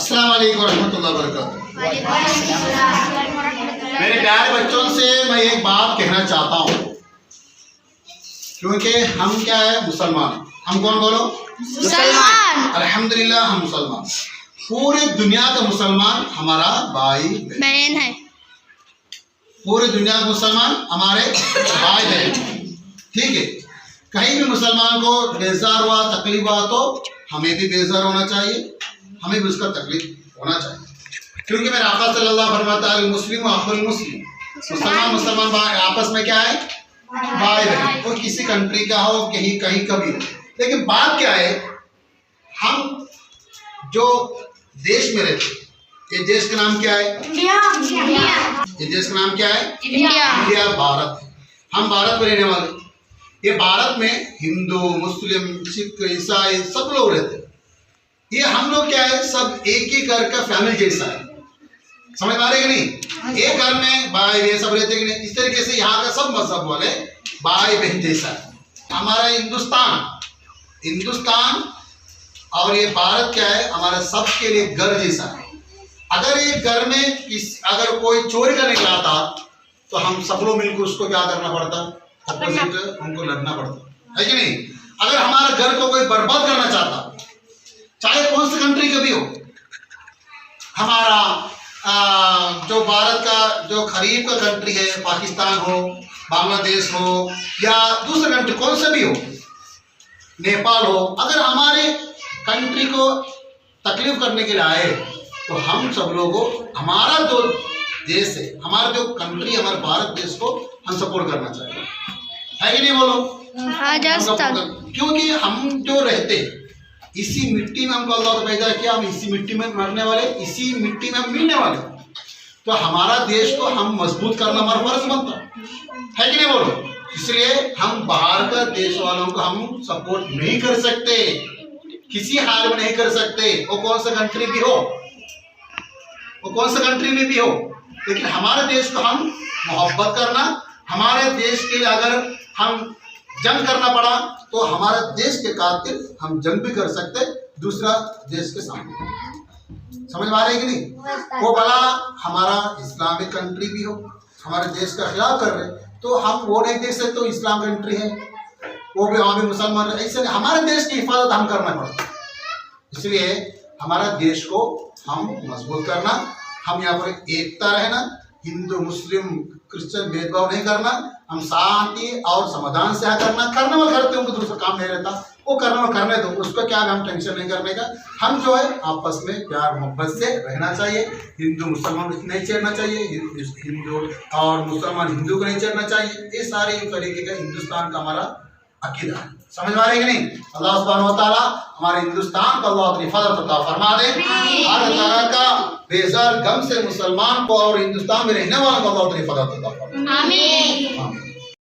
अस्सलाम वालेकुम रहमतुल्लाहि व बरकातुहू। मेरे प्यारे बच्चों से मैं एक बात कहना चाहता हूँ, क्योंकि हम क्या है, मुसलमान। हम कौन बोलो? मुसलमान। अल्हम्दुलिल्लाह हम मुसलमान। पूरे दुनिया का मुसलमान हमारा भाई बहन है। पूरे दुनिया के मुसलमान हमारे भाई बहन, ठीक है। कहीं भी मुसलमान को बेजार हुआ, तकलीफ हुआ तो हमें भी बेजार होना चाहिए, हमें भी उसका तकलीफ होना चाहिए, क्योंकि मेरे आका सल्लल्लाहु अलैहि वसल्लम फरमाता है मुस्लिम अखुल मुस्लिम, मुसलमान भाई आपस में क्या है, भाई बहन। वो किसी कंट्री का हो, कहीं कहीं का भी हो। लेकिन बात क्या है, हम जो देश में रहते, ये देश का नाम क्या है? इंडिया। ये देश का नाम क्या है? इंडिया। भारत है। हम भारत में रहने वाले। ये भारत में हिंदू, मुस्लिम, सिख, ईसाई सब लोग रहते हैं। ये हम लोग क्या है, सब एक ही घर का फैमिली जैसा है। समझ पा रहे कि नहीं? एक घर में भाई बहन सब रहते कि नहीं? इस तरीके से यहाँ का सब मजहब वाले भाई बहन जैसा है। हमारा हिंदुस्तान और ये भारत क्या है, हमारा सबके लिए घर जैसा है। अगर एक घर में अगर कोई चोरी करने गया था तो हम सब लोग मिलकर उसको क्या करना पड़ता, अपोजिट हमको लड़ना पड़ता है कि नहीं? अगर हमारा घर को कोई बर्बाद करना चाहता, चाहे कौन सी कंट्री का भी हो, हमारा जो भारत का जो करीब का कंट्री है, पाकिस्तान हो, बांग्लादेश हो या दूसरा कंट्री कौन सा भी हो, नेपाल हो, अगर हमारे कंट्री को तकलीफ करने के लिए आए तो हम सब लोगों, हमारा जो देश है, हमारा जो कंट्री, हमारे भारत देश को हम सपोर्ट करना चाहिए, है कि नहीं? बोलो हाँ, क्योंकि हम जो रहते इसी मिट्टी में हमको अल्लाह ने पैदा किया, हम इसी मिट्टी में मरने वाले, इसी मिट्टी में हम मिलने वाले। तो हमारा देश को हम मजबूत करना हमारा फर्ज बनता है कि नहीं? बोलो। इसलिए हम बाहर का देश वालों को हम सपोर्ट नहीं कर सकते, किसी हाल में नहीं कर सकते, वो कौन सा कंट्री भी हो, वो कौन सा कंट्री में भी हो। लेकिन हमारे देश को हम मोहब्बत करना, हमारे देश के लिए अगर हम जंग करना पड़ा तो हमारे देश के खातिर हम जंग भी कर सकते दूसरा देश के सामने। समझ में आ रही है कि नहीं? वो भला हमारा इस्लामिक कंट्री भी हो, हमारे देश का खिलाफ कर रहे तो हम वो नहीं देख सकते तो इस्लाम कंट्री है, वो भी वहाँ भी मुसलमान है। ऐसे हमारे देश की हिफाजत हम करना पड़ता है। इसलिए हमारा देश को हम मजबूत करना, हम यहाँ पर एकता रहना, हिंदू मुस्लिम क्रिश्चियन भेदभाव नहीं करना, हम शांति और समाधान से करना। करने वाले करते उनको दूसरा काम नहीं रहता, वो करने दो, उसको क्या हम टेंशन नहीं करने का। हम जो है आपस में प्यार मोहब्बत से रहना चाहिए। हिंदू मुसलमान नहीं छेड़ना चाहिए, हिंदू और मुसलमान हिंदू को नहीं छेड़ना चाहिए। ये सारे तरीके का हिंदुस्तान का हमारा अकीदा है। समझ में आ रही है कि नहीं? अल्लाह सुब्हानहू व तआला हमारे हिंदुस्तान को अल्लाह अपनी हिफाजत अता फरमा दे। हर तरह का बेजार गम से मुसलमान को और हिंदुस्तान में रहने वालों को अल्लाह अपनी हिफाजत अता फरमा दे। आमीन।